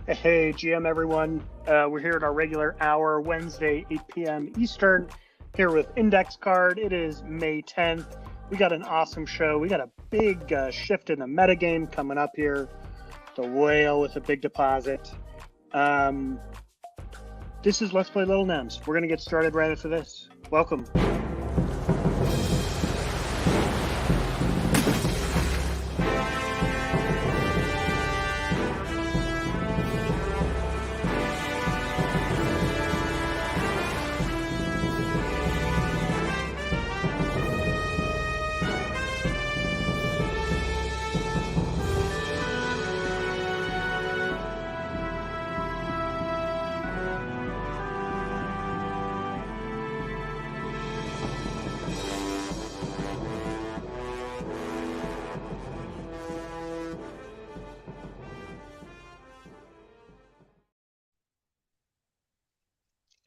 Hey, GM everyone. We're here at our regular hour, Wednesday, 8 p.m. Eastern, here with Index Card. It is May 10th. We got an awesome show. We got a big shift in the metagame coming up here. The whale with a big deposit. This is Let's Play Lil Nouns. We're going to get started right after this. Welcome.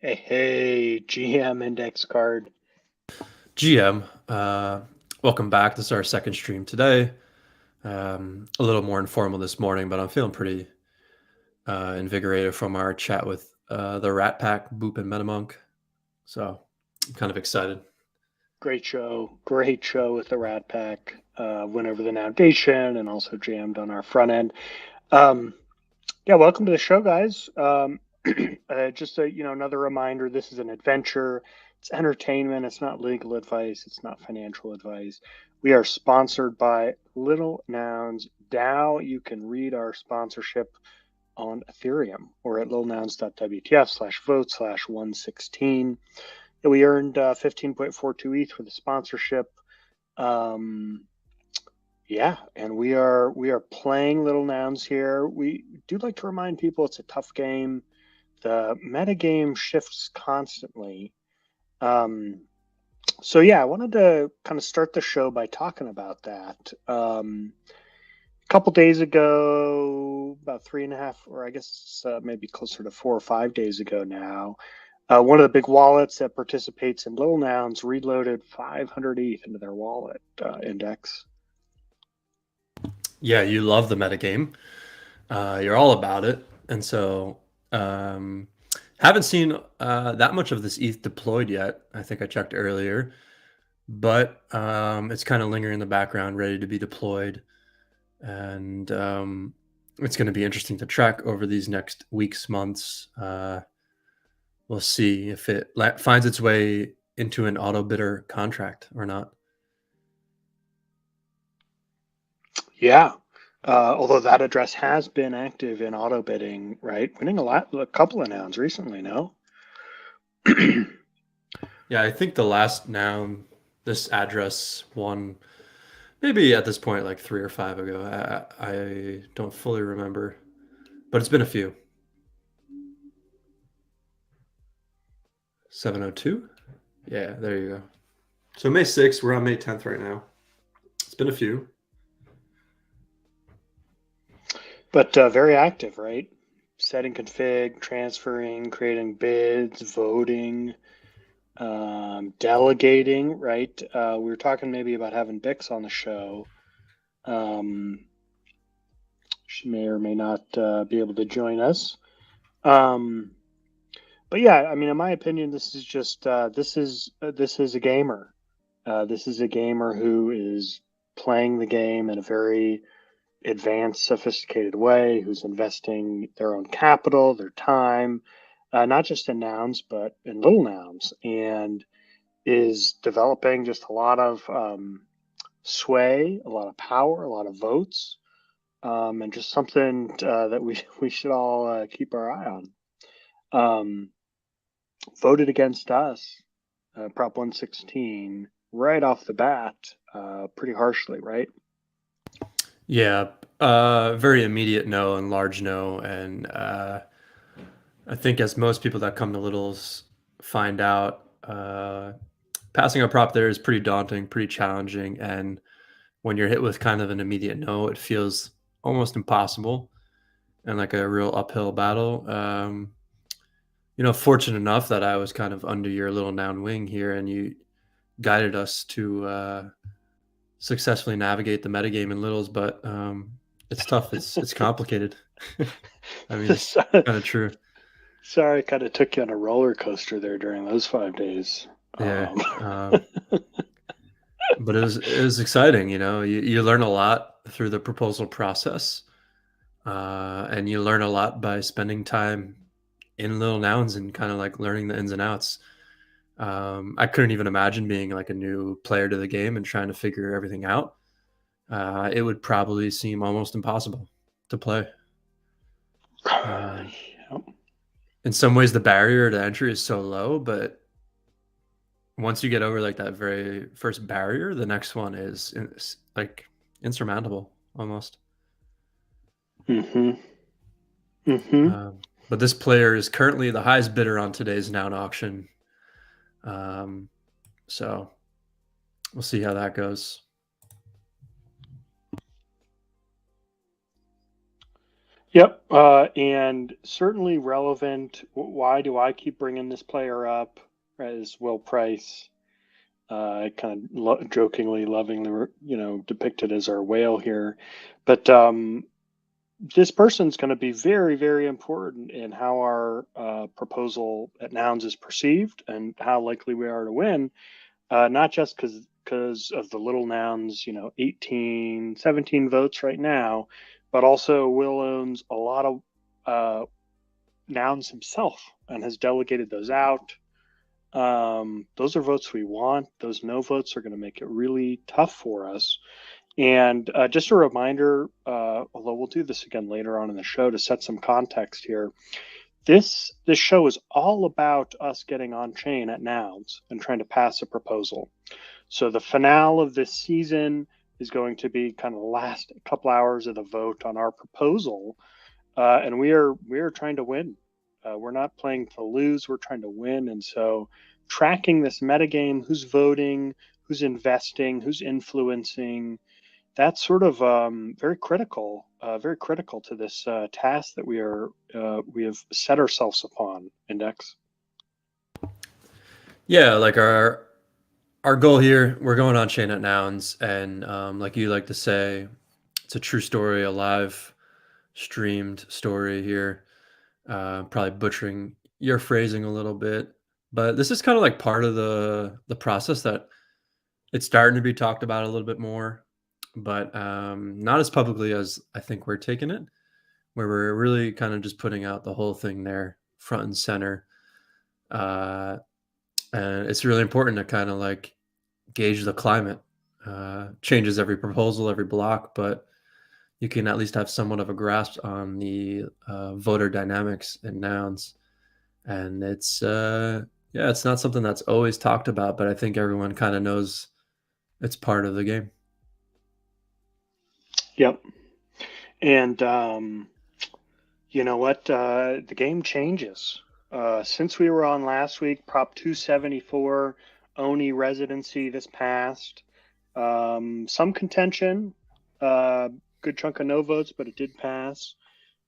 Hey, GM Index Card. GM, welcome back. This is our second stream today. A little more informal this morning, but I'm feeling pretty invigorated from our chat with the Rat Pack, Boop, and Metamonk. So I'm kind of excited. Great show with the Rat Pack. Went over the Foundation and also jammed on our front end. Welcome to the show, guys. Just another reminder, this is an adventure. It's entertainment. It's not legal advice. It's not financial advice. We are sponsored by Lil Nouns DAO. You can read our sponsorship on Ethereum or at lilnouns.wtf/vote/116. We earned 15.42 ETH for the sponsorship. And we are playing Lil Nouns here. We do like to remind people it's a tough game. The metagame shifts constantly. I wanted to kind of start the show by talking about that. A couple days ago, about 3.5, or I guess maybe closer to 4 or 5 days ago now, one of the big wallets that participates in Lil Nouns reloaded 500 ETH into their wallet index. Yeah, you love the metagame. You're all about it. And so haven't seen that much of this ETH deployed yet. I think I checked earlier. But it's kind of lingering in the background, ready to be deployed. And it's going to be interesting to track over these next weeks, months. We'll see if it finds its way into an auto bidder contract or not. Yeah. Although that address has been active in auto bidding, right? Winning a couple of nouns recently, no? Yeah, I think the last noun, this address won maybe at this point like 3 or 5 ago. I don't fully remember, but it's been a few. 702? Yeah, there you go. So May 6th, we're on May 10th right now. It's been a few. But very active, right? Setting config, transferring, creating bids, voting, delegating, right? We were talking maybe about having Bix on the show. She may or may not be able to join us. But yeah, I mean, in my opinion, this is just this is a gamer. This is a gamer who is playing the game in a very advanced, sophisticated way, who's investing their own capital, their time, not just in nouns, but in Lil Nouns, and is developing just a lot of sway, a lot of power, a lot of votes, and just something that we should all keep our eye on. Voted against us, Prop 116, right off the bat, pretty harshly, right? Yeah, very immediate no and large no. And I think as most people that come to Littles find out, passing a prop there is pretty daunting, pretty challenging. And when you're hit with kind of an immediate no, it feels almost impossible and like a real uphill battle. Fortunate enough that I was kind of under your little noun wing here and you guided us to successfully navigate the metagame in Littles, but it's tough. It's complicated. I mean, it's kind of true. Sorry, I kind of took you on a roller coaster there during those 5 days. Yeah. But it was exciting. You learn a lot through the proposal process, and you learn a lot by spending time in Lil Nouns and kind of like learning the ins and outs. I couldn't even imagine being like a new player to the game and trying to figure everything out. It would probably seem almost impossible to play. Yep. In some ways, the barrier to entry is so low, but once you get over like that very first barrier, the next one is like insurmountable almost. Mm-hmm. Mm-hmm. But this player is currently the highest bidder on today's Noun auction. So we'll see how that goes. Yep, and certainly relevant. Why do I keep bringing this player up? As Will Price, kind of jokingly, lovingly, depicted as our whale here, but this person's going to be very, very important in how our proposal at Nouns is perceived and how likely we are to win. Not just because of the Little Nouns, 18, 17 votes right now, but also Will owns a lot of Nouns himself and has delegated those out. Those are votes we want. Those no votes are going to make it really tough for us. And just a reminder, although we'll do this again later on in the show to set some context here, this show is all about us getting on chain at Nouns and trying to pass a proposal. So the finale of this season is going to be kind of the last couple hours of the vote on our proposal, and we are trying to win. We're not playing to lose; we're trying to win. And so, tracking this metagame, who's voting, who's investing, who's influencing, that's sort of very critical to this task that we have set ourselves upon. Index. Yeah, like our goal here, we're going on chain at Nouns, and like you like to say, it's a true story, a live streamed story here. Probably butchering your phrasing a little bit, but this is kind of like part of the process that it's starting to be talked about a little bit more, but not as publicly as I think we're taking it, where we're really kind of just putting out the whole thing there front and center. And it's really important to kind of like gauge the climate. Changes every proposal, every block, but you can at least have somewhat of a grasp on the voter dynamics in Nouns. And it's it's not something that's always talked about, but I think everyone kind of knows it's part of the game. Yep. And you know what? The game changes. Since we were on last week, Prop 274, Oni residency this past. Some contention, good chunk of no votes, but it did pass.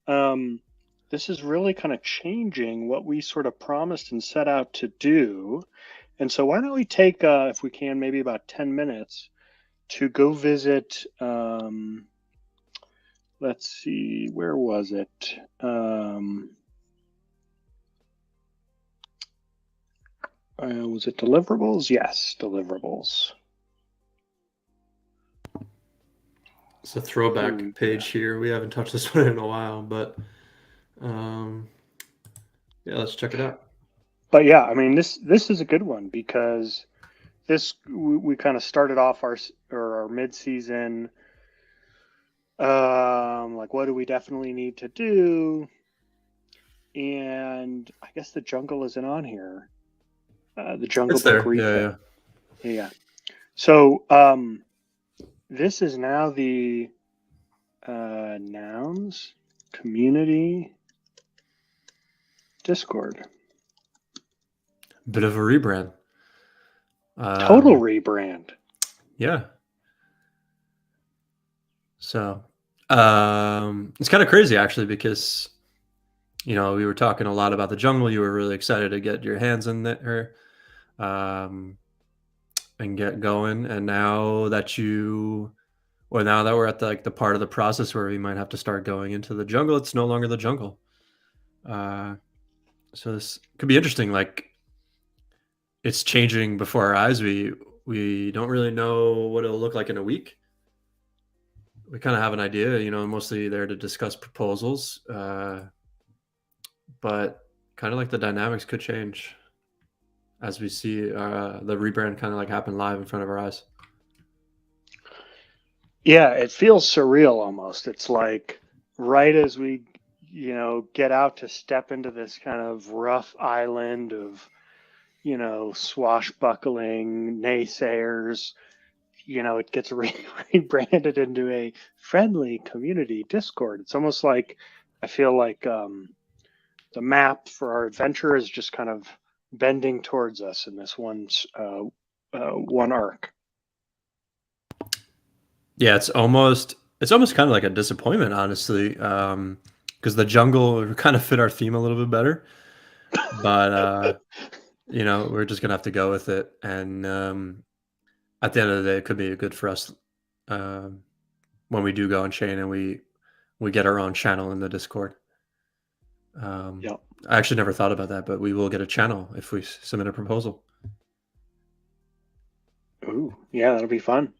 This is really kind of changing what we sort of promised and set out to do. And so why don't we take, if we can, maybe about 10 minutes to go visit, let's see, where was it? Was it deliverables? Yes, deliverables. It's a throwback page here. We haven't touched this one in a while, but yeah, let's check it out. But yeah, I mean, this is a good one because we kind of started off our mid-season, like what do we definitely need to do, and I guess the jungle isn't on here. The Jungle Book replay. Yeah. So this is now the Nouns community Discord. Bit of a rebrand. Total rebrand. Yeah. So it's kind of crazy actually because we were talking a lot about the jungle. You were really excited to get your hands in there. And and get going. And now that now that we're at the part of the process where we might have to start going into the jungle, it's no longer the jungle. Uh, so this could be interesting. Like it's changing before our eyes. We don't really know what it'll look like in a week. We kind of have an idea, mostly there to discuss proposals, but kind of like the dynamics could change as we see the rebrand kind of like happen live in front of our eyes. Yeah, it feels surreal almost. It's like right as we, get out to step into this kind of rough island of, swashbuckling naysayers, it gets rebranded into a friendly community Discord. It's almost like I feel like the map for our adventure is just kind of bending towards us in this one arc. Yeah, it's almost kind of like a disappointment, honestly, because the jungle kind of fit our theme a little bit better. But we're just gonna have to go with it, and at the end of the day, it could be good for us um, when we do go on chain and we get our own channel in the Discord. Um, Yeah. I actually never thought about that, but we will get a channel if we submit a proposal. Ooh, yeah, that'll be fun.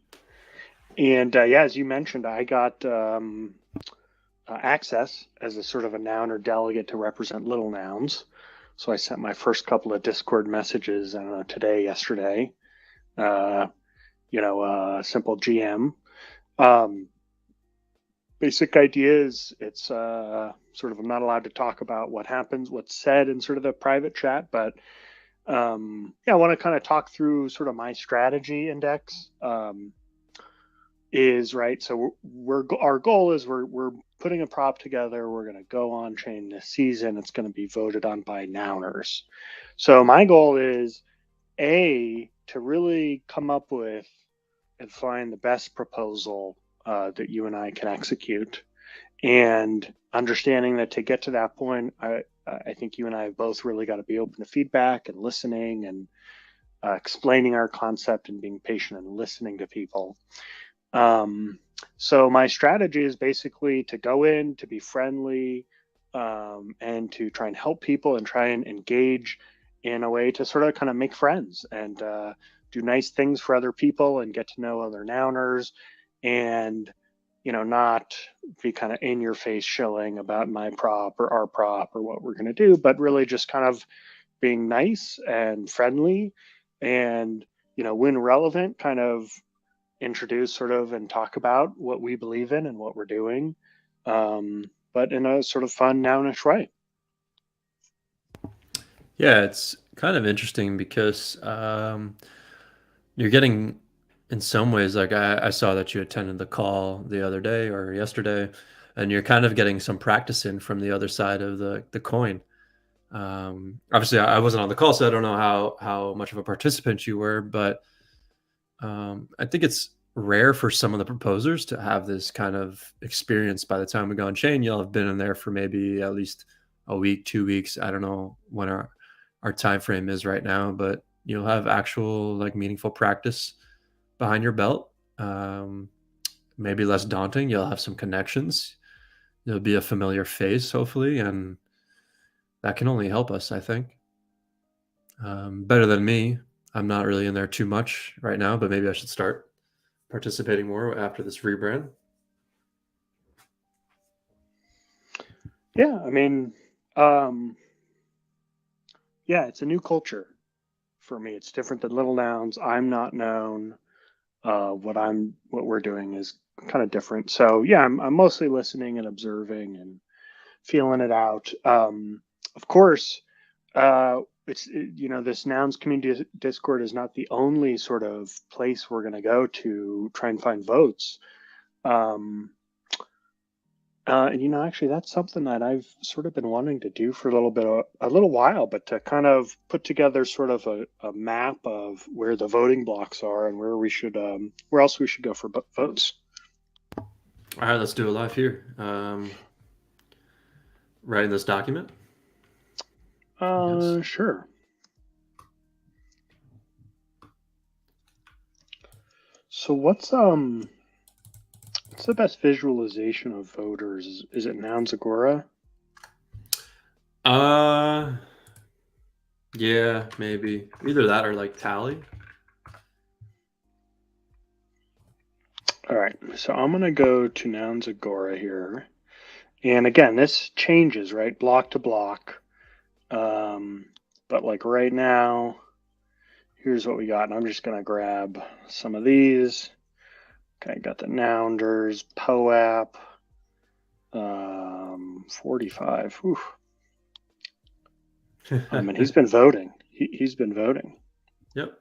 And yeah, as you mentioned, I got access as a sort of a noun or delegate to represent Little Nouns. So I sent my first couple of Discord messages, I don't know, today, yesterday. Uh, simple GM. Um, Basic idea is it's sort of I'm not allowed to talk about what happens, what's said in sort of the private chat, but yeah, I want to kind of talk through sort of my strategy index. Is right. So our goal is we're putting a prop together. We're going to go on chain this season. It's going to be voted on by nouners. So my goal is to really come up with and find the best proposal that you and I can execute, and understanding that to get to that point, I think you and I have both really got to be open to feedback and listening and explaining our concept and being patient and listening to people. So my strategy is basically to go in, to be friendly, and to try and help people and try and engage in a way to sort of kind of make friends and do nice things for other people and get to know other nouners, and not be kind of in your face shilling about my prop or our prop or what we're going to do, but really just kind of being nice and friendly, and when relevant, kind of introduce sort of and talk about what we believe in and what we're doing, but in a sort of fun, nounish way. Yeah, it's kind of interesting because you're getting, in some ways, like I saw that you attended the call the other day or yesterday, and you're kind of getting some practice in from the other side of the coin. Obviously, I wasn't on the call, so I don't know how much of a participant you were, but I think it's rare for some of the proposers to have this kind of experience. By the time we go on chain, you'll have been in there for maybe at least a week, 2 weeks. I don't know when our time frame is right now, but you'll have actual like meaningful practice behind your belt. Maybe less daunting. You'll have some connections. You'll be a familiar face, hopefully, and that can only help us, I think. Better than me. I'm not really in there too much right now, but maybe I should start participating more after this rebrand. Yeah, I mean, um, yeah, it's a new culture for me. It's different than Little Nouns. I'm not known. What we're doing is kind of different. So yeah, I'm mostly listening and observing and feeling it out. Of course, this nouns community Discord is not the only sort of place we're going to go to try and find votes. Um, and actually, that's something that I've sort of been wanting to do for a little while, but to kind of put together sort of a map of where the voting blocks are and where else we should go for votes. All right, let's do it live here. Writing this document. Yes. Sure. So what's the best visualization of voters? Is it Nouns Agora? Uh, yeah, maybe either that or like Tally. All right, so I'm gonna go to Nouns Agora here. And again, this changes, right? Block to block. But like right now, here's what we got. And I'm just gonna grab some of these. Okay, got the Nounders, POAP, 45. Whew. And he's been voting. He's been voting. Yep.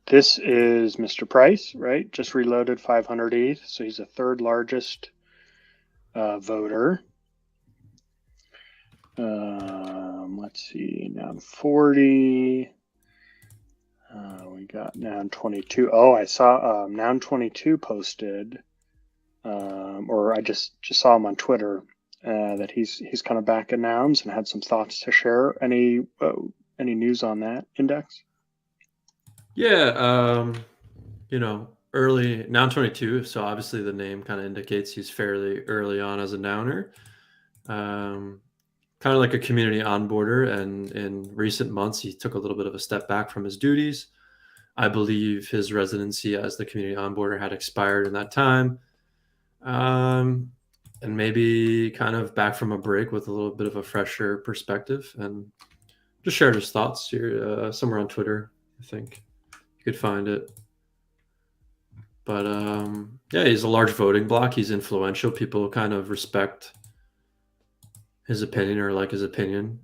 This is Mr. Price, right? Just reloaded 500 ETH, so he's the third largest voter. Let's see, Noun 40. We got Noun 22. Oh, I saw Noun 22 posted, or I just saw him on Twitter that he's kind of back in Nouns and had some thoughts to share. Any news on that index? Yeah, early Noun 22, so obviously the name kind of indicates he's fairly early on as a Nouner. Kind of like a community onboarder, and in recent months, he took a little bit of a step back from his duties. I believe his residency as the community onboarder had expired in that time. And maybe kind of back from a break with a little bit of a fresher perspective, and just shared his thoughts here somewhere on Twitter. I think you could find it. But yeah, he's a large voting block. He's influential. People kind of respect his opinion or like his opinion.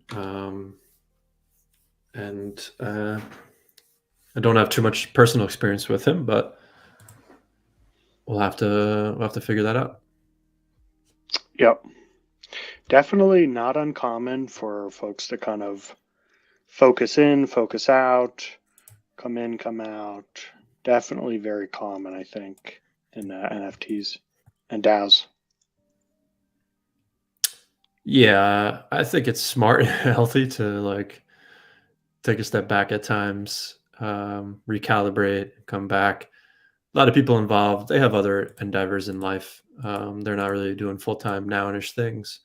And I don't have too much personal experience with him, but we'll have to figure that out. Yep. Definitely not uncommon for folks to kind of focus in, focus out, come in, come out. Definitely very common, I think, in NFTs and DAOs. Yeah, I think it's smart and healthy to like take a step back at times, recalibrate, come back. A lot of people involved, they have other endeavors in life. They're not really doing full time nowish things.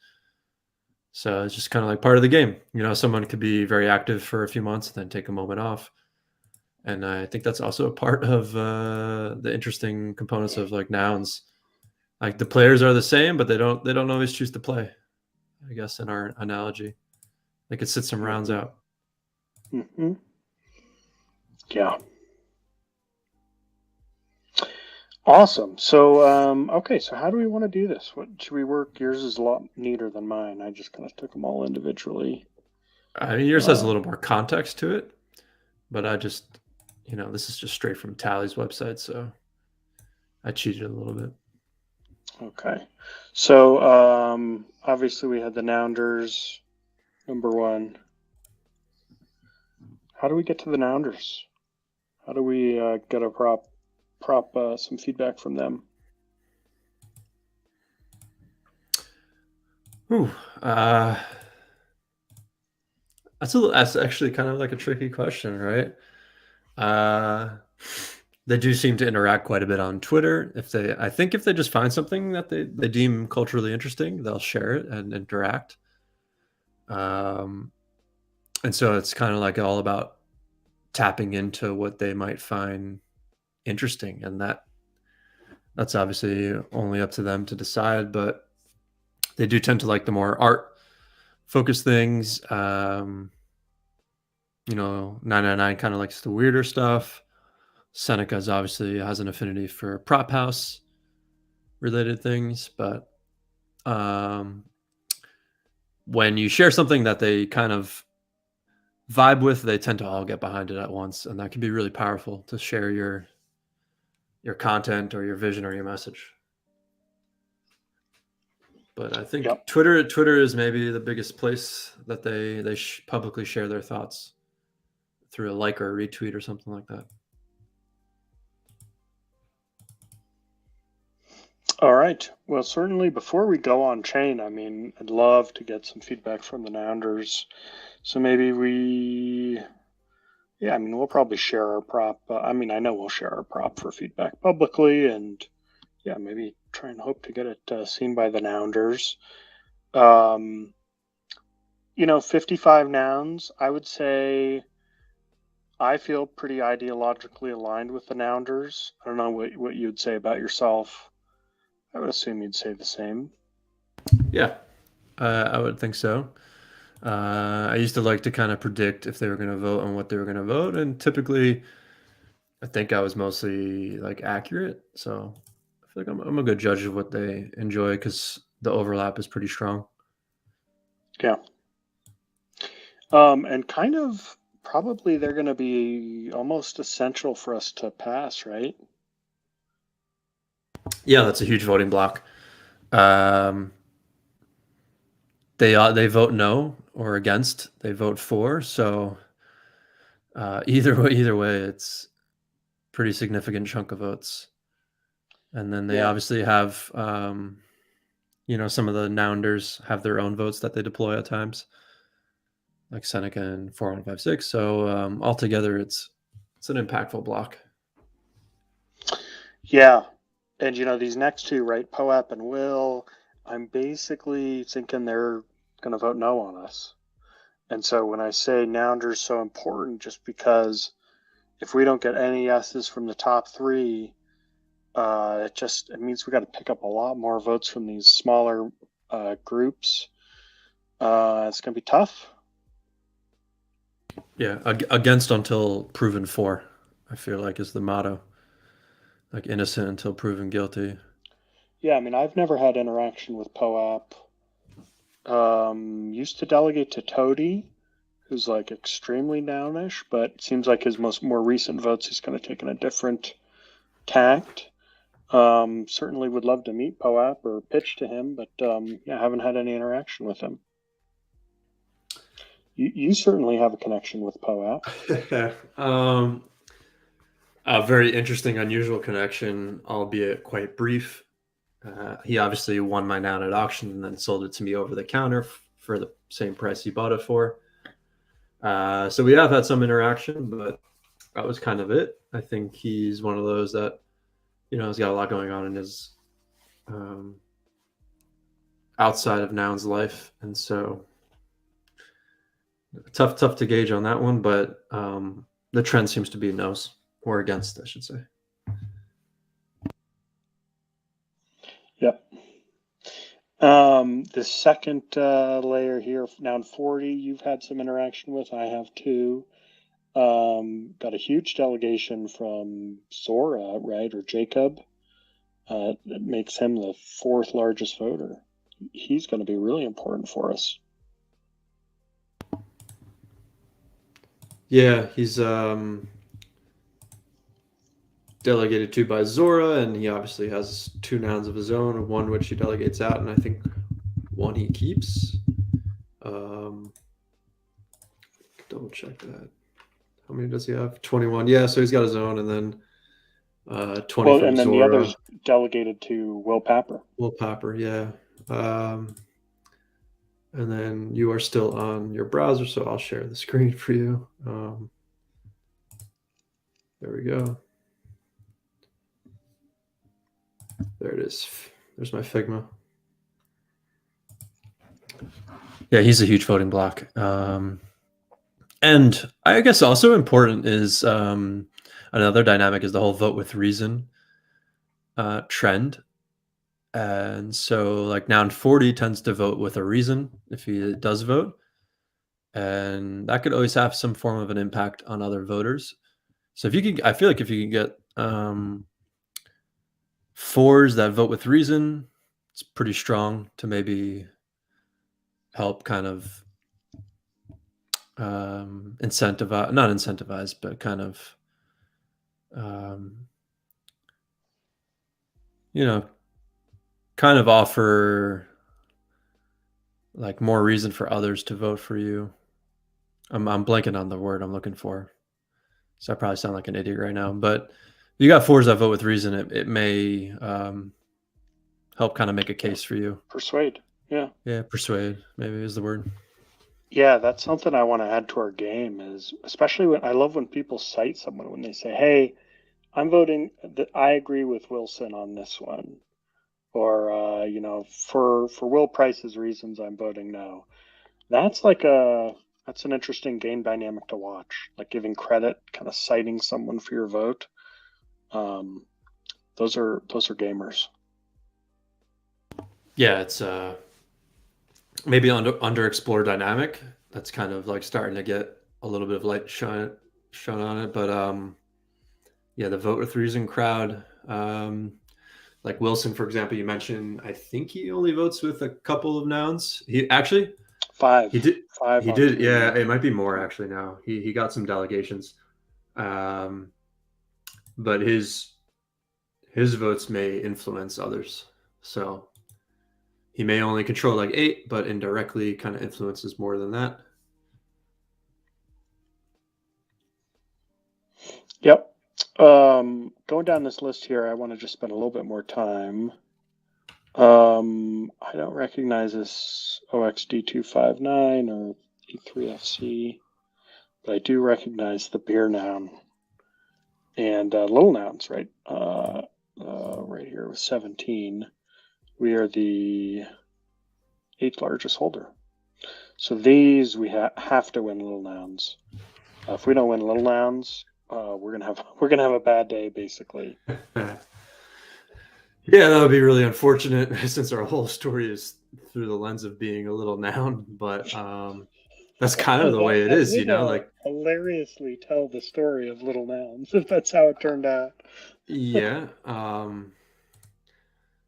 So it's just kind of like part of the game. Someone could be very active for a few months and then take a moment off. And I think that's also a part of the interesting components of like nouns. Like the players are the same, but they don't always choose to play. I guess in our analogy, they could sit some rounds Mm-hmm. out. Mm-hmm. Yeah. Awesome. So, okay. So, how do we want to do this? What should we work? Yours is a lot neater than mine. I just kind of took them all individually. I mean, yours has a little Um, more context to it, but this is just straight from Tally's website, so I cheated a little bit. okay. So, obviously, we had the Nounders number one. How do we get to the Nounders? How do we get a prop some feedback from them? Ooh, that's actually kind of like a tricky question, right? Uh, they do seem to interact quite a bit on Twitter. I think if they just find something that they deem culturally interesting, they'll share it and interact. Um, and so it's kind of like all about tapping into what they might find interesting, and that's obviously only up to them to decide. But they do tend to like the more art focused things. 999 kind of likes the weirder stuff. Seneca's obviously has an affinity for prop house related things, but um, when you share something that they kind of vibe with, they tend to all get behind it at once, and that can be really powerful to share your content or your vision or your message. But I think Yep. Twitter is maybe the biggest place that they publicly share their thoughts through a like or a retweet or something like that. All right. Well, certainly before we go on chain, I mean, I'd love to get some feedback from the Nounders. So maybe we Yeah, I mean, we'll probably share our prop. I mean, I know we'll share our prop for feedback publicly, and yeah, maybe try and hope to get it seen by the Nounders. Um, 55 nouns, I would say I feel pretty ideologically aligned with the Nounders. I don't know what you'd say about yourself. I would assume you'd say the same. Yeah, I would think so. I used to like to kind of predict if they were going to vote and what they were going to vote, and typically, I think I was mostly like accurate. So I feel like I'm a good judge of what they enjoy because the overlap is pretty strong. Yeah. And kind of probably they're going to be almost essential for us to pass, right? Yeah, that's a huge voting block. Um, they vote no or against. They vote for. So either way, it's pretty significant chunk of votes. And then they Yeah. obviously have, some of the Nounders have their own votes that they deploy at times, like Seneca and 4156. So altogether, it's an impactful block. Yeah. And these next two, right? Poap and Will, I'm basically thinking they're going to vote no on us. And so when I say Nounder's so important, just because if we don't get any yeses from the top three, it means we got to pick up a lot more votes from these smaller groups. It's going to be tough. Yeah, against until proven for, I feel like is the motto. Like innocent until proven guilty. Yeah, I mean, I've never had interaction with POAP. Used to delegate to Toady, who's like extremely downish, but it seems like his more recent votes he's kind of taken a different tact. Certainly would love to meet Poap or pitch to him, but yeah, haven't had any interaction with him. You certainly have a connection with Poap. um, a very interesting, unusual connection, albeit quite brief. He obviously won my noun at auction and then sold it to me over the counter for the same price he bought it for. So we have had some interaction, but that was kind of it. I think he's one of those that, has got a lot going on in his um, outside of Noun's life. And so tough to gauge on that one, but the trend seems to be no's or against, I should say. Yep. The second layer here, noun 40, you've had some interaction with. I have too. Got a huge delegation from Zora, right, or Jacob. That makes him the fourth largest voter. He's going to be really important for us. Yeah, he's delegated to by Zora, and he obviously has two nouns of his own, one which he delegates out, and I think one he keeps. Double check that. How many does he have? 21. Yeah, so he's got his own, and then 20 Well, from and then the Zora. others delegated to Will Papper. Will Papper, yeah. And then you are still on your browser, so I'll share the screen for you. There we go. There it is. There's my Figma. Yeah, he's a huge voting block. And I guess also important is another dynamic is the whole vote with reason trend. And so like noun 40 tends to vote with a reason if he does vote. And that could always have some form of an impact on other voters. So I feel like if you can get fours that vote with reason, it's pretty strong to maybe help kind of not incentivize, but kind of, you know, kind of offer like more reason for others to vote for you. I'm blanking on the word I'm looking for. So I probably sound like an idiot right now, but you got fours that vote with reason. It may help kind of make a case for you. Persuade. Yeah. Yeah, persuade maybe is the word. Yeah, that's something I want to add to our game is especially when I love when people cite someone when they say, "Hey, I'm voting that I agree with Wilson on this one," or for Will Price's reasons, I'm voting no. That's like a that's an interesting game dynamic to watch. Like giving credit, kind of citing someone for your vote. Um, those are gamers. Yeah, it's maybe underexplored dynamic that's kind of like starting to get a little bit of light shone on it. But yeah, the vote with reason crowd. Like Wilson, for example, you mentioned. I think he only votes with a couple of nouns. He actually Five, he did five he on did. Yeah, three. it might be more Yeah. actually. Now he got some delegations, um, but his votes may influence others. So he may only control like 8, but indirectly kind of influences more than that. Yep. Going down this list here, I want to just spend a little bit more time. I don't recognize this OXD259 or E3FC, but I do recognize the beer noun and Lil Nouns, right? Right here with 17. We are the 8th largest holder. So these we have to win Lil Nouns. If we don't win Lil Nouns, we're gonna have a bad day, basically. Yeah, that would be really unfortunate since our whole story is through the lens of being a little noun, but that's kind of the way it That is, would like hilariously tell the story of Little Nouns if that's how it turned out. yeah.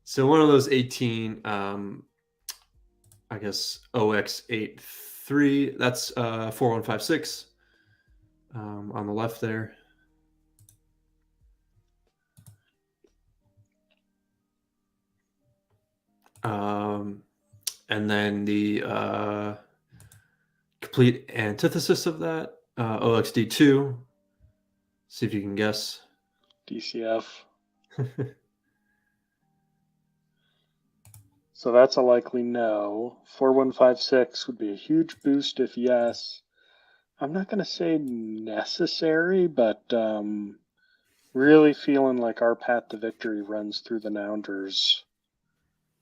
So one of those 18 I guess OX83, that's 4156 on the left there. Um and then the complete antithesis of that, OXD2. See if you can guess. DCF. So that's a likely no. 4156 would be a huge boost if yes. I'm not going to say necessary, but really feeling like our path to victory runs through the Nounders.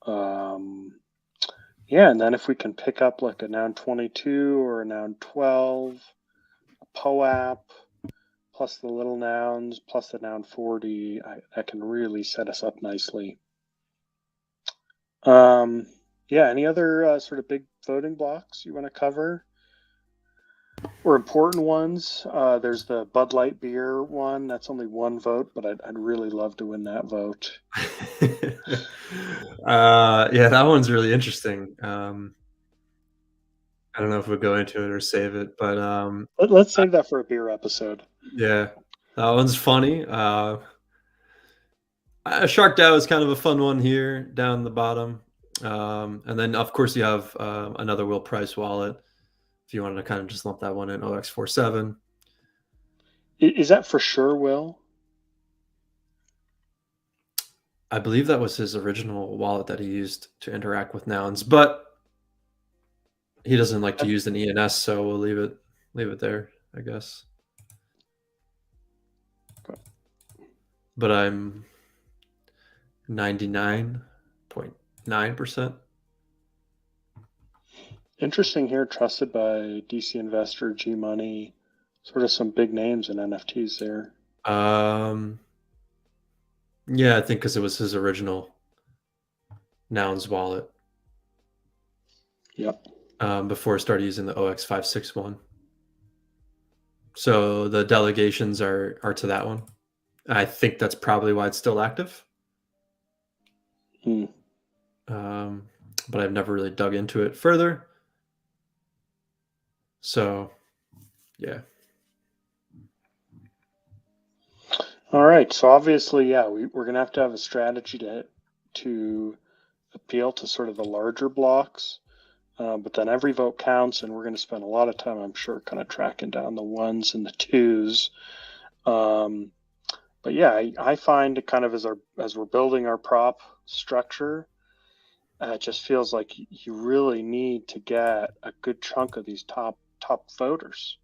Um, yeah, and then if we can pick up like a Noun 22 or a Noun 12, a POAP, plus the little nouns, plus the Noun 40, that can really set us up nicely. Yeah, any other sort of big voting blocks you want to cover? Or important ones? There's the Bud Light beer one. That's only one vote, but I'd really love to win that vote. Yeah, that one's really interesting. I don't know if we'll go into it or save it, but Let's save that for a beer episode. yeah, that one's funny. Shark Dow is kind of a fun one here down the bottom. And then, of course, you have another Will Price wallet if you wanted to kind of just lump that one in OX47. Is that for sure, Will? I believe that was his original wallet that he used to interact with nouns, but he doesn't like to use an ENS, so we'll leave it there, I guess. But I'm 99.9%. Interesting here, trusted by DC Investor, G Money, sort of some big names in NFTs there. Um, yeah, I think because it was his original nouns wallet. Yep. Before I started using the OX561. So the delegations are to that one. I think that's probably why it's still active. Hmm. But I've never really dug into it further. So, yeah. All right. So obviously, yeah, we're gonna have to have a strategy to appeal to sort of the larger blocks. But then every vote counts, and we're going to spend a lot of time, I'm sure, kind of tracking down the ones and the twos. But yeah, I find it kind of as we're building our prop structure, It just feels like you really need to get a good chunk of these top voters.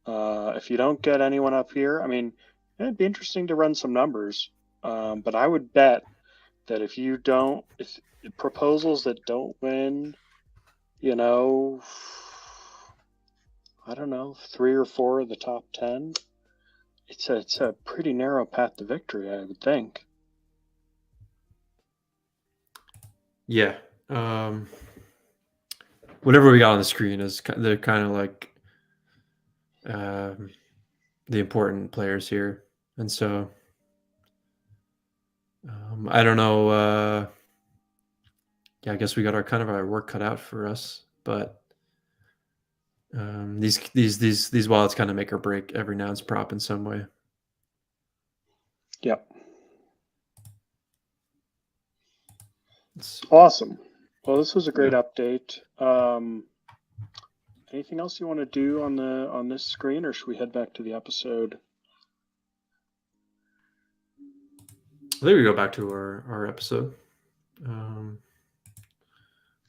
If you don't get anyone up here, I mean, it'd be interesting to run some numbers. But I would bet that if you don't, if proposals that don't win, you know, I don't know, 3 or 4 of the top 10, it's a pretty narrow path to victory, I would think. Yeah. Whatever we got on the screen is they're kind of like um, the important players here, and so I don't know. Yeah, I guess we got our kind of our work cut out for us, but these wallets kind of make or break every Nouns prop in some way. Yep. It's, Awesome. Well, this was a great yeah. update. Anything else you want to do on this screen, or should we head back to the episode? I think we go back to our episode.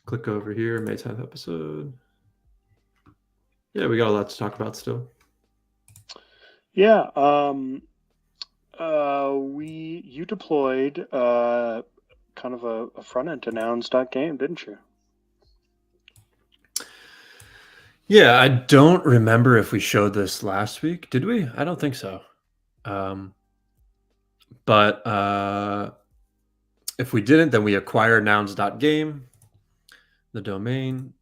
Click over here, May 10th episode. Yeah, we got a lot to talk about still. Yeah. You deployed kind of a front end to nouns.game, didn't you? Yeah, I don't remember if we showed this last week. Did we? I don't think so. But if we didn't, then we acquired nouns.game, the domain,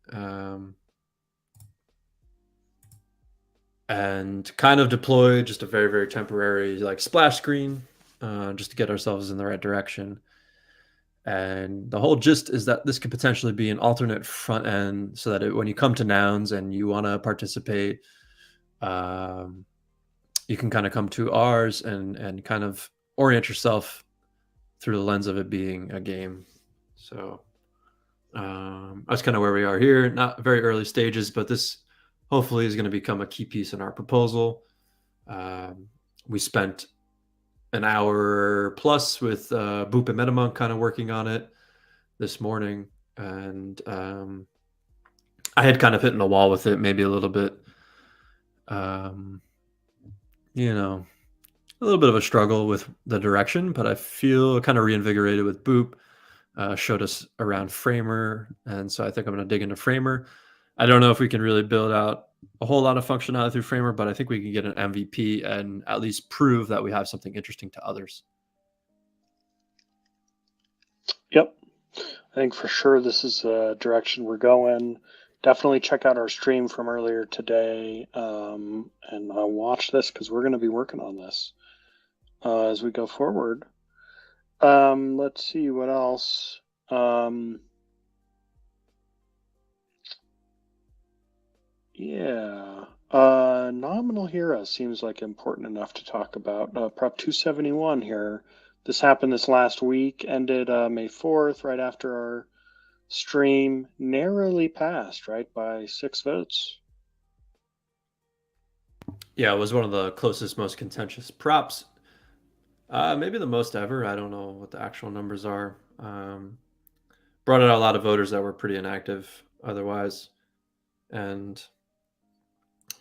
and kind of deployed just a very, very temporary like splash screen just to get ourselves in the right direction. And the whole gist is that this could potentially be an alternate front end so that when you come to nouns and you want to participate, you can kind of come to ours and kind of orient yourself through the lens of it being a game. So that's kind of where we are here. Not very early stages, but this hopefully is going to become a key piece in our proposal. We spent an hour plus with Boop and MetaMonk kind of working on it this morning, and I had kind of hit in the wall with it, maybe a little bit. You know, a little bit of a struggle with the direction, but I feel kind of reinvigorated with Boop. Showed us around Framer, and so I think I'm going to dig into Framer. I don't know if we can really build out a whole lot of functionality through Framer, but I think we can get an MVP and at least prove that we have something interesting to others. Yep. I think for sure this is a direction we're going. Definitely check out our stream from earlier today and watch this because we're going to be working on this as we go forward. Let's see what else. Yeah. Nominal hero seems like important enough to talk about. Prop 271 here. This happened this last week, ended May 4th, right after our stream. Narrowly passed, right, by 6 votes. Yeah, it was one of the closest, most contentious props. Maybe the most ever. I don't know what the actual numbers are. Brought out a lot of voters that were pretty inactive otherwise, and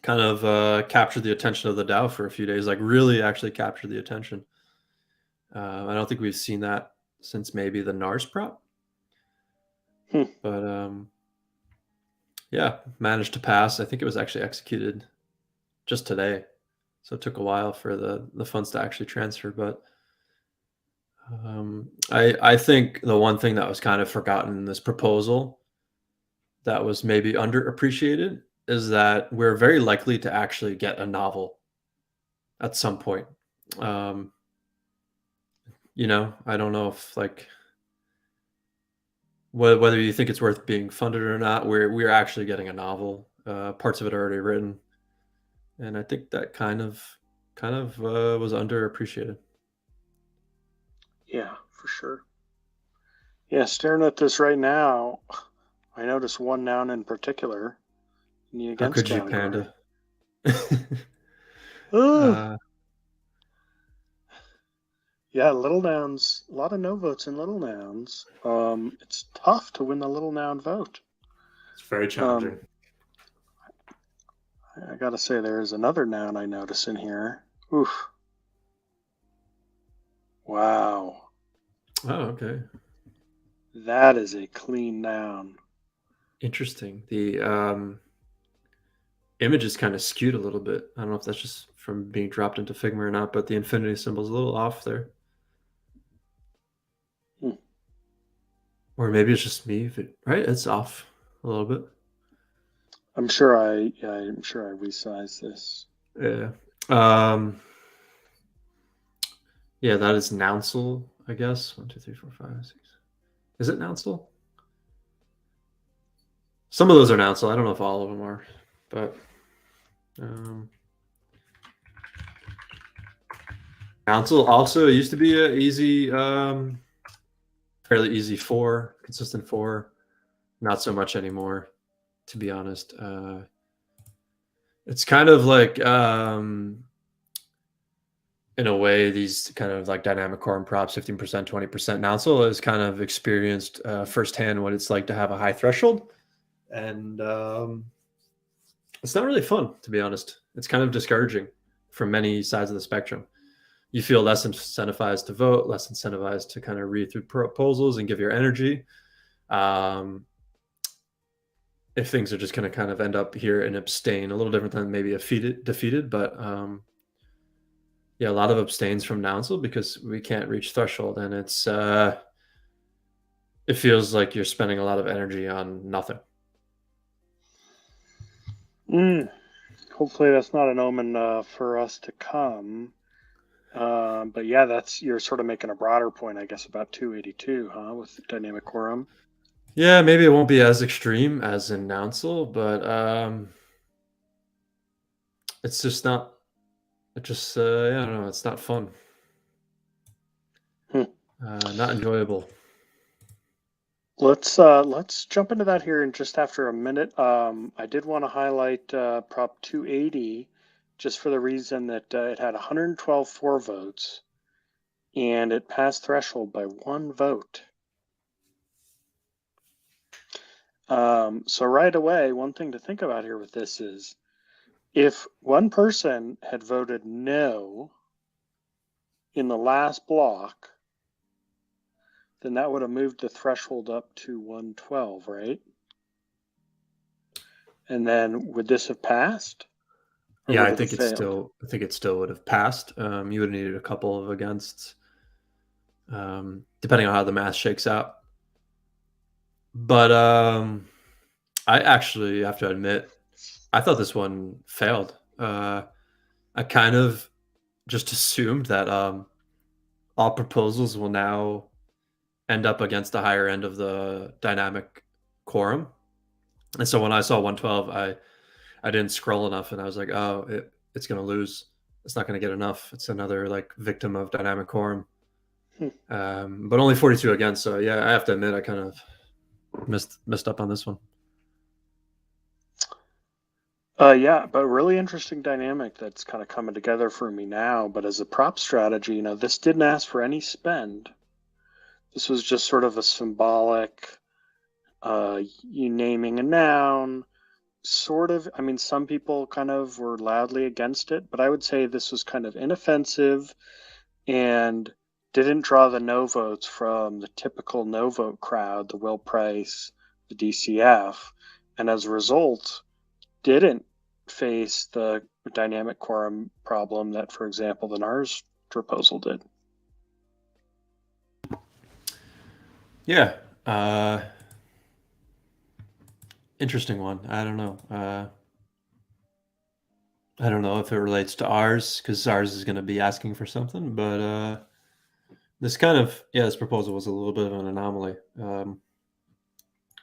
kind of captured the attention of the DAO for a few days. Like really, actually captured the attention. I don't think we've seen that since maybe the NARS prop. But yeah, managed to pass. I think it was actually executed just today, so it took a while for the funds to actually transfer. But I think the one thing that was kind of forgotten in this proposal that was maybe underappreciated is that we're very likely to actually get a novel at some point. I don't know if like whether you think it's worth being funded or not. We're actually getting a novel. Parts of it are already written, and I think that kind of was underappreciated. Yeah, for sure. Yeah, staring at this right now, I notice one noun in particular in the How against could you, category. Panda? Yeah, Little Nouns, a lot of no votes in Little Nouns. It's tough to win the Little Noun vote. It's very Um, challenging. I gotta say, there's another noun I notice in here. Oof. Wow. Oh, okay. That is a clean noun. Interesting. The image is kind of skewed a little bit. I don't know if that's just from being dropped into Figma or not, but the infinity symbol's a little off there. Hmm. Or maybe it's just me, right? It's off a little bit. I'm sure I'm sure I resized this. Yeah. Um, yeah, that is Nouncil, I guess. 1, 2, 3, 4, 5, 6. Is it Nouncil? Some of those are Nouncil. I don't know if all of them are, but Nouncil also used to be a easy, fairly easy 4, consistent 4. Not so much anymore, to be honest. It's kind of like in a way, these kind of like dynamic core and props, 15%, 20%. Nouncil has kind of experienced firsthand what it's like to have a high threshold. And it's not really fun, to be honest. It's kind of discouraging from many sides of the spectrum. You feel less incentivized to vote, less incentivized to kind of read through proposals and give your energy. Um, if things are just going to kind of end up here and abstain, a little different than maybe a defeated, but yeah, a lot of abstains from Nouncil because we can't reach threshold, and it feels like you're spending a lot of energy on nothing. Hopefully that's not an omen for us to come. But yeah, you're sort of making a broader point, I guess, about 282, huh, with dynamic quorum. Yeah, maybe it won't be as extreme as in Nouncil, but it's just not. It just yeah, I don't know. It's not fun. Hmm. Not enjoyable. Let's jump into that here in just after a minute. I did want to highlight Prop 280 just for the reason that it had 112 for votes and it passed threshold by one vote. So right away, one thing to think about here with this is if one person had voted no in the last block, then that would have moved the threshold up to 112, right? And then would this have passed or Yeah, would I it have think it's failed? still. I think it still would have passed. You would have needed a couple of against, depending on how the math shakes out. But I actually have to admit, I thought this one failed. I kind of just assumed that all proposals will now end up against the higher end of the dynamic quorum. And so when I saw 112, I didn't scroll enough, and I was like, oh, it's going to lose. It's not going to get enough. It's another like victim of dynamic quorum. Hmm. But only 42 again. So yeah, I have to admit, I kind of missed up on this one. Yeah, but really interesting dynamic that's kind of coming together for me now. But as a prop strategy, this didn't ask for any spend. This was just sort of a symbolic, you naming a noun, sort of. I mean, some people kind of were loudly against it, but I would say this was kind of inoffensive and didn't draw the no votes from the typical no vote crowd, the Will Price, the DCF, and as a result, didn't face the dynamic quorum problem that, for example, the NARS proposal did. Yeah. Interesting one. I don't know. I don't know if it relates to ours because ours is going to be asking for something, but this proposal was a little bit of an anomaly.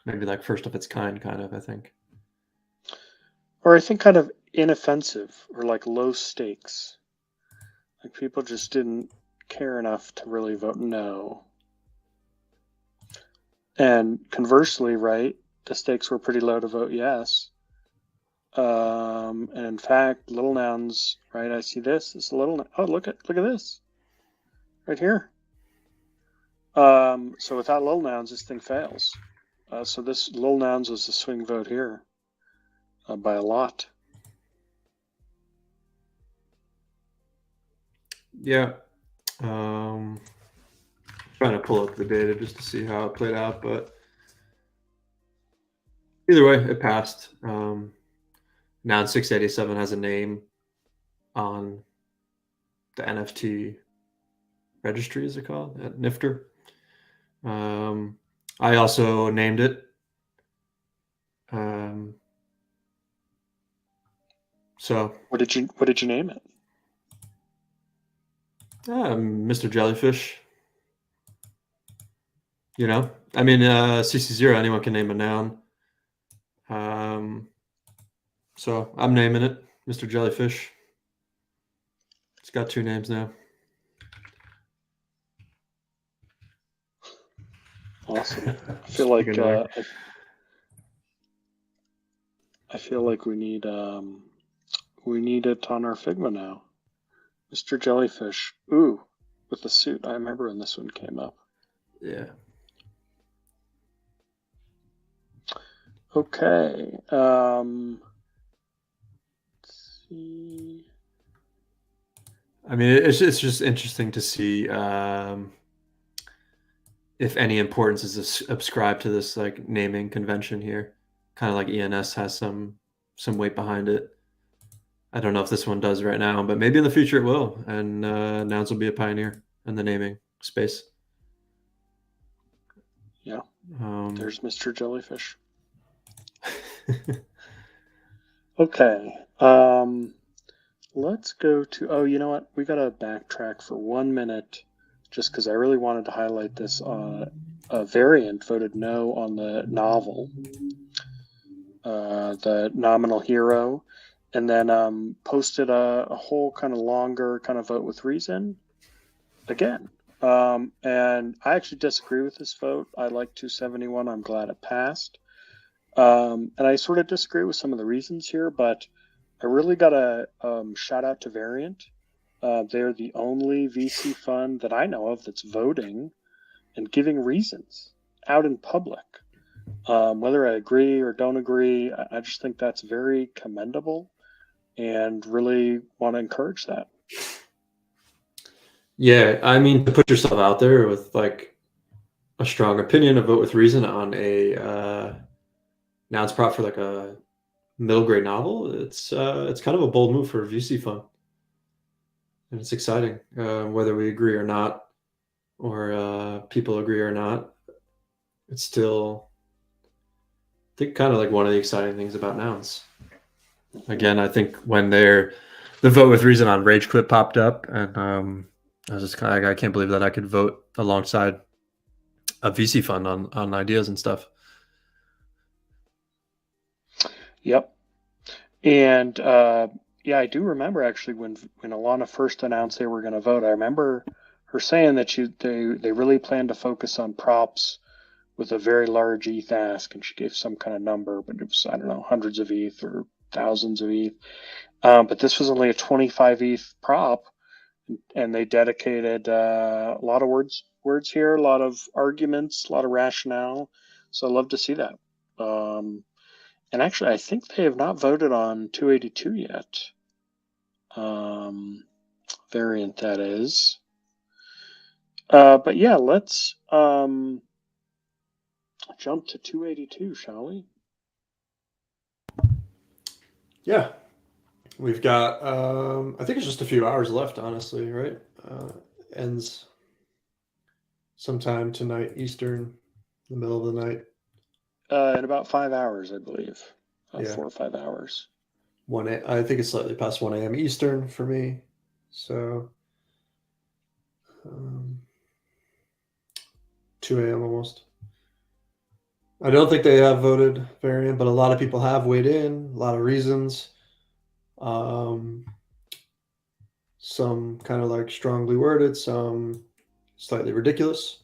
Maybe like first of its kind of, I think. Or I think kind of inoffensive or like low stakes. Like people just didn't care enough to really vote no. And conversely, right, the stakes were pretty low to vote yes. And in fact, Little Nouns, right? I see this. It's a little. Oh, look at this. right here. So without Lil Nouns, this thing fails. So this Lil Nouns was the swing vote here by a lot. Yeah. Trying to pull up the data just to see how it played out, but either way, it passed. Now 687 has a name on the NFT registry, is it called? At Nifter. I also named it. So what did you name it? Mr. Jellyfish. You know, I mean, CC0, anyone can name a noun. So I'm naming it Mr. Jellyfish. It's got 2 names now. Awesome. I feel like I feel like we need it on our Figma now. Mr. Jellyfish. Ooh, with the suit. I remember when this one came up. Yeah. Okay. Let's see. I mean, it's just interesting to see if any importance is ascribed to this like naming convention here. Kind of like ENS has some weight behind it. I don't know if this one does right now, but maybe in the future it will, and Nouns will be a pioneer in the naming space. Yeah. There's Mr. Jellyfish. Okay. Let's go to, oh, you know what? We got to backtrack for 1 minute just because I really wanted to highlight this. A variant voted no on the novel, the nominal hero, and then posted a whole kind of longer kind of vote with reason again. And I actually disagree with this vote. I like 271. I'm glad it passed. And I sort of disagree with some of the reasons here, but I really got to shout out to Variant. They're the only VC fund that I know of that's voting and giving reasons out in public. Whether I agree or don't agree, I just think that's very commendable and really want to encourage that. Yeah, I mean, to put yourself out there with like a strong opinion, a vote with reason on a Nouns prop for like a middle grade novel, it's kind of a bold move for a VC fund, and it's exciting. Whether we agree or not, or people agree or not, it's still, I think, kind of like one of the exciting things about Nouns. Again, I think when the vote with reason on Rage Quit popped up, and I was just kind of like, I can't believe that I could vote alongside a VC fund on ideas and stuff. Yep. And yeah, I do remember actually when Alana first announced they were going to vote. I remember her saying that they really planned to focus on props with a very large ETH ask, and she gave some kind of number, but it was, I don't know, hundreds of ETH or thousands of ETH. But this was only a 25 ETH prop, and they dedicated a lot of words here, a lot of arguments, a lot of rationale. So I love to see that. And actually, I think they have not voted on 282 yet. Variant, that is. But yeah, let's jump to 282, shall we? Yeah. We've got, I think it's just a few hours left, honestly, right? Ends sometime tonight, Eastern, the middle of the night. In about 5 hours, I believe. Yeah. 4 or 5 hours. I think it's slightly past 1 a.m. Eastern for me. So 2 a.m. almost. I don't think they have voted Variant, but a lot of people have weighed in, a lot of reasons. Some kind of like strongly worded, some slightly ridiculous.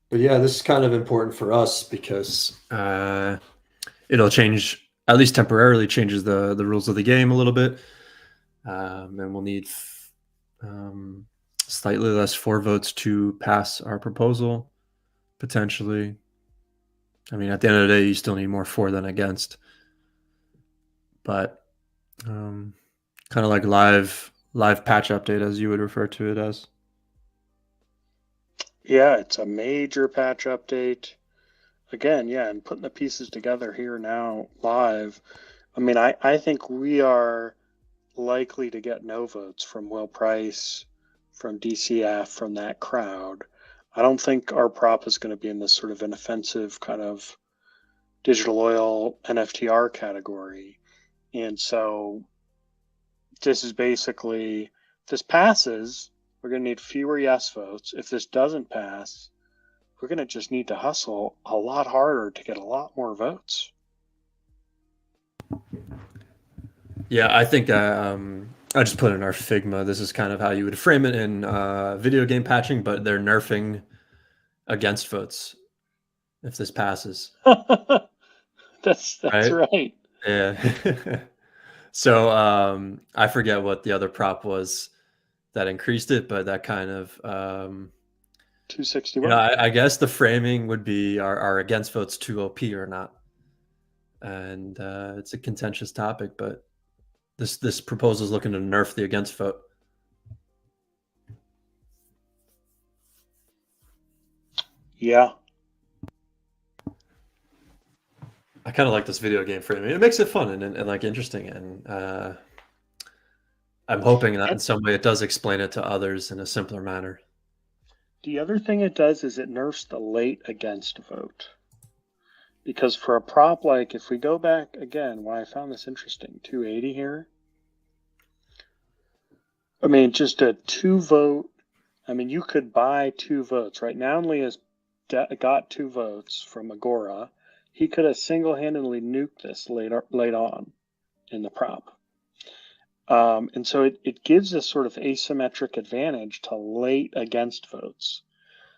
But yeah, this is kind of important for us because it'll change, at least temporarily, changes the rules of the game a little bit. and we'll need slightly less for votes to pass our proposal, potentially. I mean, at the end of the day, you still need more for than against. But kind of like live patch update, as you would refer to it as. Yeah, it's a major patch update. Again, yeah, and putting the pieces together here now live. I mean, I think we are likely to get no votes from Will Price, from DCF, from that crowd. I don't think our prop is going to be in this sort of inoffensive kind of digital oil NFTR category. And so this is basically, if this passes, we're going to need fewer yes votes. If this doesn't pass, we're going to just need to hustle a lot harder to get a lot more votes. Yeah, I think I just put in our Figma. This is kind of how you would frame it in video game patching, but they're nerfing against votes if this passes, That's right? right. Yeah. So I forget what the other prop was that increased it, but that kind of 261. I guess the framing would be are against votes too OP or not, and it's a contentious topic, but this proposal is looking to nerf the against vote. Yeah. I kind of like this video game framing. It makes it fun and like interesting, and I'm hoping that in And some way it does explain it to others in a simpler manner. the other thing it does is it nerfs the late against vote. Because for a prop, like if we go back again, why I found this interesting, 280 here. I mean, just a 2 vote. I mean, you could buy 2 votes, right? Knowsley has got 2 votes from Agora. He could have single-handedly nuked this late on in the prop. And so it gives us sort of asymmetric advantage to late against votes.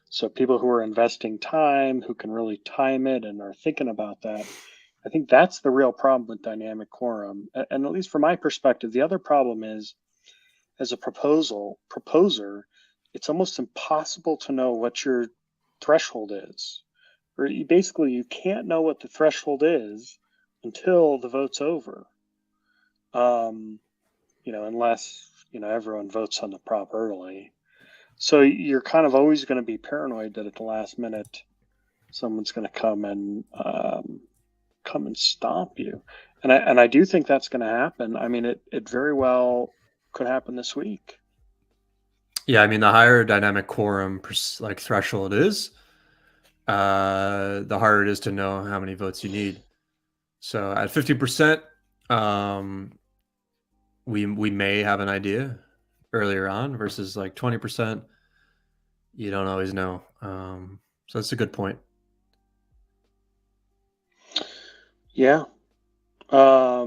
So people who are investing time, who can really time it and are thinking about that, I think that's the real problem with dynamic quorum. And at least from my perspective, the other problem is, as a proposer, it's almost impossible to know what your threshold is. Or you can't know what the threshold is until the vote's over. Unless everyone votes on the prop early. So you're kind of always going to be paranoid that at the last minute, someone's going to come and stomp you, and I do think that's going to happen. I mean, it very well could happen this week. Yeah, I mean, the higher dynamic quorum like threshold is, the harder it is to know how many votes you need. So at 50%, we may have an idea earlier on versus like 20%. You don't always know. So that's a good point. Yeah. Yeah,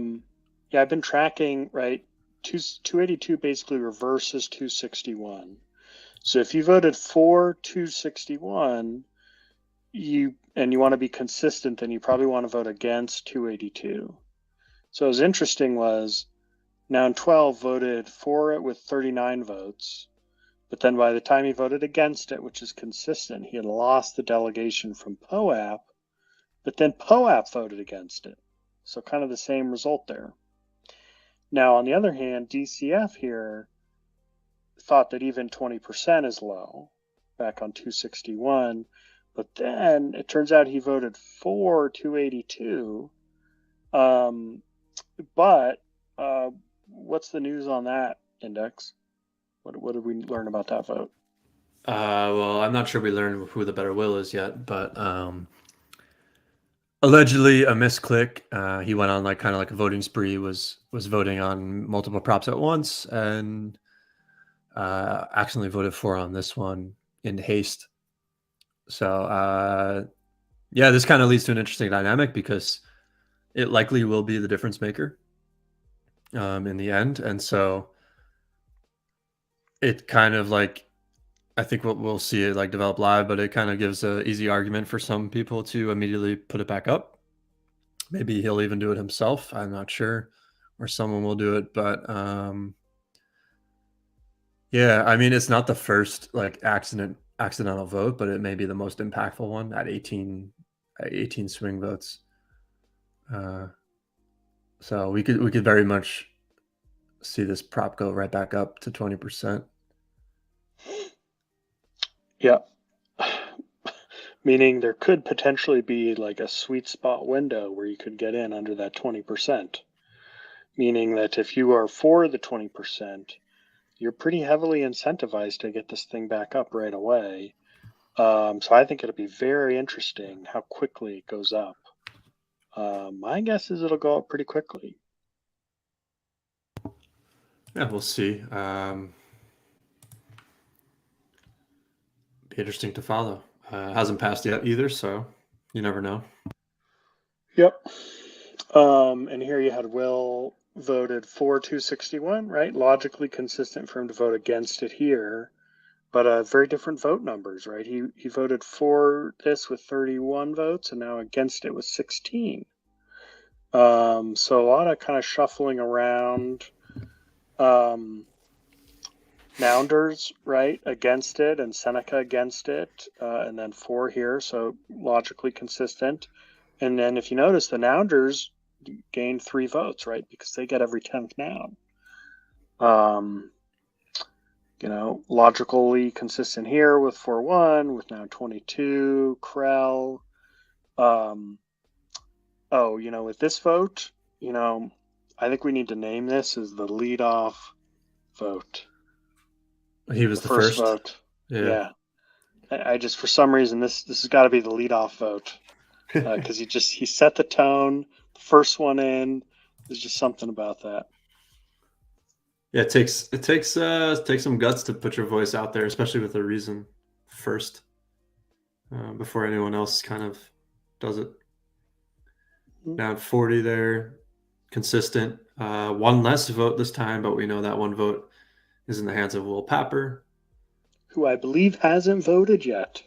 I've been tracking, right? 282 basically reverses 261. So if you voted for 261, you want to be consistent, then you probably want to vote against 282. So what was interesting was Noun 12 voted for it with 39 votes, but then by the time he voted against it, which is consistent, he had lost the delegation from POAP, but then POAP voted against it. So kind of the same result there. Now, on the other hand, DCF here thought that even 20% is low back on 261, but then it turns out he voted for 282. But what's the news on that, Index? What did we learn about that vote? Well, I'm not sure we learned who the better will is yet, but allegedly a misclick. He went on like kind of like a voting spree, was voting on multiple props at once, and accidentally voted for on this one in haste. So yeah, this kind of leads to an interesting dynamic because it likely will be the difference maker in the end, and so it kind of like, I think we'll see it like develop live, but it kind of gives a easy argument for some people to immediately put it back up. Maybe he'll even do it himself. I'm not sure, or someone will do it. But Yeah, I mean, it's not the first like accidental vote, but it may be the most impactful one at 18 swing votes. Uh, so we could very much see this prop go right back up to 20%. Yeah. Meaning there could potentially be like a sweet spot window where you could get in under that 20%. Meaning that if you are for the 20%, you're pretty heavily incentivized to get this thing back up right away. So I think it'll be very interesting how quickly it goes up. My guess is it'll go up pretty quickly. Yeah, we'll see. Be interesting to follow. Hasn't passed yet either, so you never know. Yep. And here you had Will voted for 261, right? Logically consistent for him to vote against it here, but very different vote numbers, right? He voted for this with 31 votes, and now against it with 16. So a lot of kind of shuffling around. Nounders, right, against it, and Seneca against it, and then four here, so logically consistent. And then if you notice, the Nounders gain 3 votes, right, because they get every 10th noun. Logically consistent here with 4-1, with now 22, Krell. With this vote, I think we need to name this as the leadoff vote. He The was the first first. vote. Yeah. Yeah. I just, for some reason, this has got to be the leadoff vote because he set the tone. The first one in. There's just something about that. Yeah, it takes some guts to put your voice out there, especially with a reason first, before anyone else kind of does it. Down 40 there, consistent. One less vote this time, but we know that one vote is in the hands of Will Papper, Who I believe hasn't voted yet.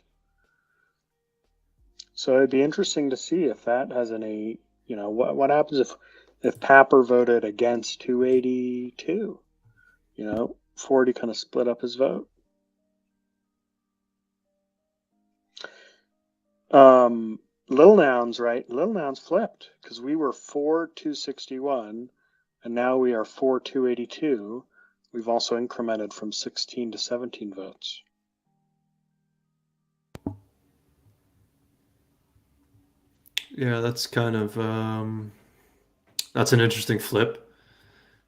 So it'd be interesting to see if that has any. What happens if Papper voted against 282. 40 kind of split up his vote. Lil Nouns, right? Lil Nouns flipped because we were for 261 and now we are for 282. We've also incremented from 16 to 17 votes. Yeah, that's kind of that's an interesting flip.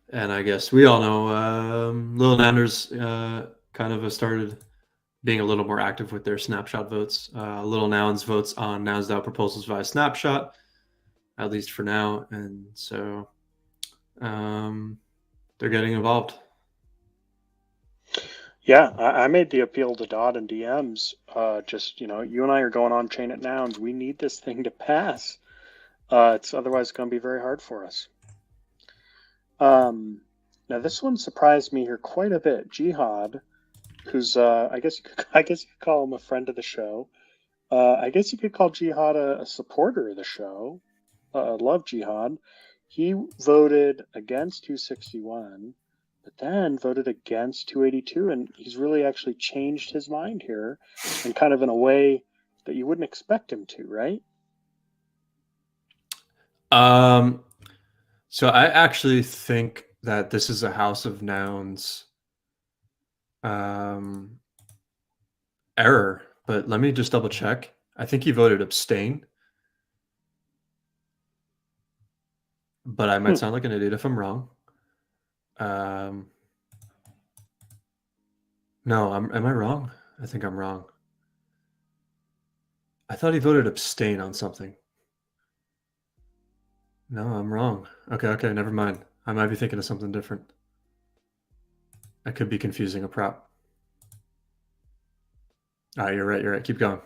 And I guess we all know Lil Nanders kind of started being a little more active with their snapshot votes. Lil Nouns votes on Nouns DAO proposals via snapshot, at least for now. And so they're getting involved. Yeah, I made the appeal to Dodd and DMs. You and I are going on chain at Nouns. We need this thing to pass. It's otherwise going to be very hard for us. Now this one surprised me here quite a bit. Jihad, who's I guess you could call him a friend of the show. I guess you could call Jihad a supporter of the show. Love Jihad. He voted against 261, but then voted against 282, and he's really actually changed his mind here, and kind of in a way that you wouldn't expect him to, right? So I actually think that this is a House of Nouns error, but let me just double check. I think he voted abstain, but I might sound like an idiot if I'm wrong. No, am I wrong? I think I'm wrong. I thought he voted abstain on something. No, I'm wrong. Okay, never mind. I might be thinking of something different. I could be confusing a prop. All right, you're right. Keep going.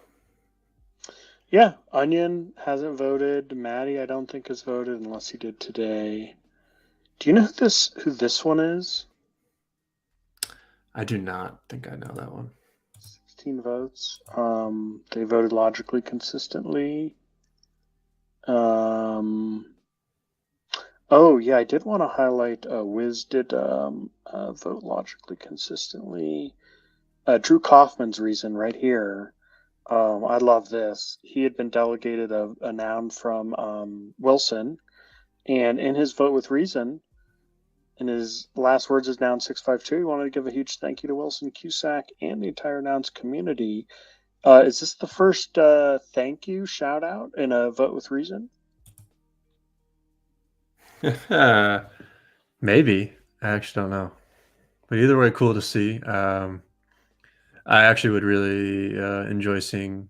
Yeah, Onion hasn't voted. Maddie, I don't think has voted unless he did today. Do you know who this one is? I do not think I know that one. 16 votes. They voted logically consistently. Oh yeah, I did want to highlight. Wiz did vote logically consistently. Drew Kaufman's reason right here. I love this. He had been delegated a noun from Wilson, and in his vote with reason, in his last words is noun 652. He wanted to give a huge thank you to Wilson Cusack and the entire nouns community. Is this the first thank you shout out in a vote with reason? Maybe. I actually don't know. But either way, cool to see. I actually would really enjoy seeing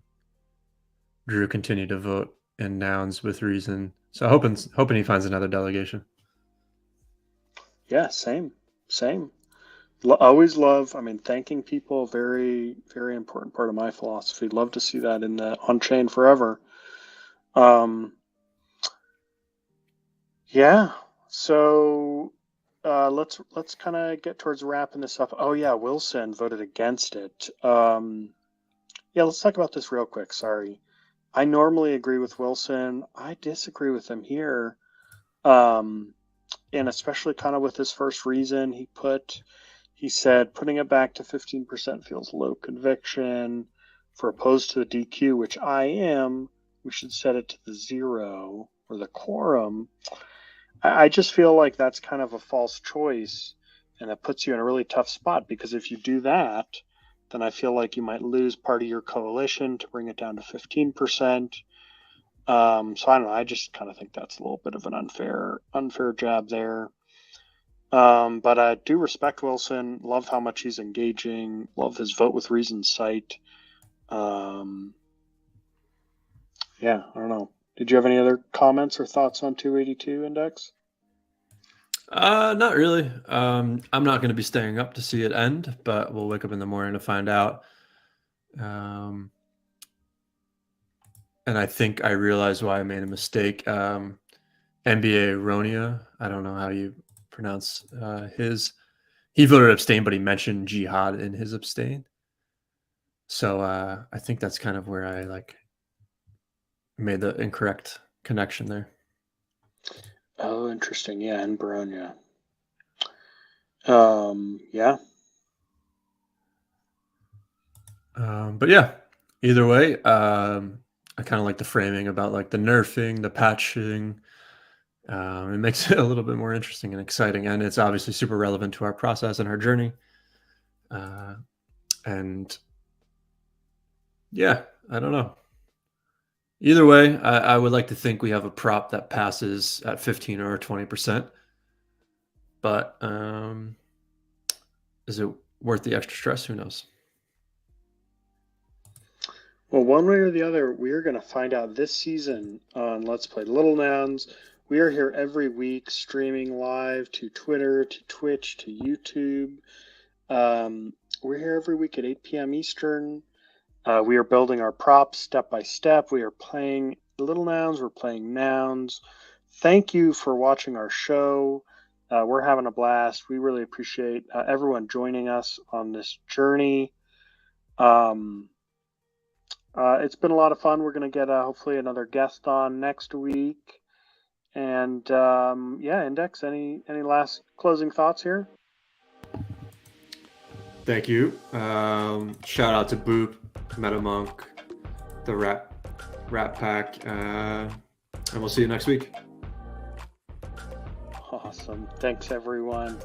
Drew continue to vote in nouns with reason. So hoping he finds another delegation. Yeah, same, same. Always love. I mean, thanking people, very, very important part of my philosophy. Love to see that in the on chain forever. Um, yeah. So let's kind of get towards wrapping this up. Oh yeah, Wilson voted against it. Yeah, let's talk about this real quick. Sorry, I normally agree with Wilson. I disagree with him here. Um, and especially kind of with his first reason he said putting it back to 15% feels low conviction. For opposed to the DQ, which I am, we should set it to the zero or the quorum. I just feel like that's kind of a false choice, and it puts you in a really tough spot because if you do that, then I feel like you might lose part of your coalition to bring it down to 15%. So I don't know. I just kind of think that's a little bit of an unfair job there. But I do respect Wilson. Love how much he's engaging. Love his vote with reason site. Um, yeah, I don't know. Did you have any other comments or thoughts on 282 index? Not really. I'm not going to be staying up to see it end, but we'll wake up in the morning to find out. Um, and I think I realized why I made a mistake. NBA Ronia, I don't know how you pronounce his. He voted abstain, but he mentioned jihad in his abstain. So I think that's kind of where I made the incorrect connection there. Oh, interesting. Yeah, in Baronia. Yeah. But yeah, either way, I kind of like the framing about like the nerfing, the patching. It makes it a little bit more interesting and exciting, and it's obviously super relevant to our process and our journey. And yeah, I don't know. Either way, I would like to think we have a prop that passes at 15 or 20%. But is it worth the extra stress? Who knows? Well, one way or the other, we are going to find out this season on Let's Play Little Nouns. We are here every week streaming live to Twitter, to Twitch, to YouTube. We're here every week at 8 p.m. Eastern. We are building our props step by step. We are playing Little Nouns. We're playing Nouns. Thank you for watching our show. We're having a blast. We really appreciate everyone joining us on this journey. It's been a lot of fun. We're going to get hopefully another guest on next week. And yeah, Index, any last closing thoughts here? Thank you. Shout out to Boop, MetaMonk, the Rat Pack, and we'll see you next week. Awesome. Thanks, everyone.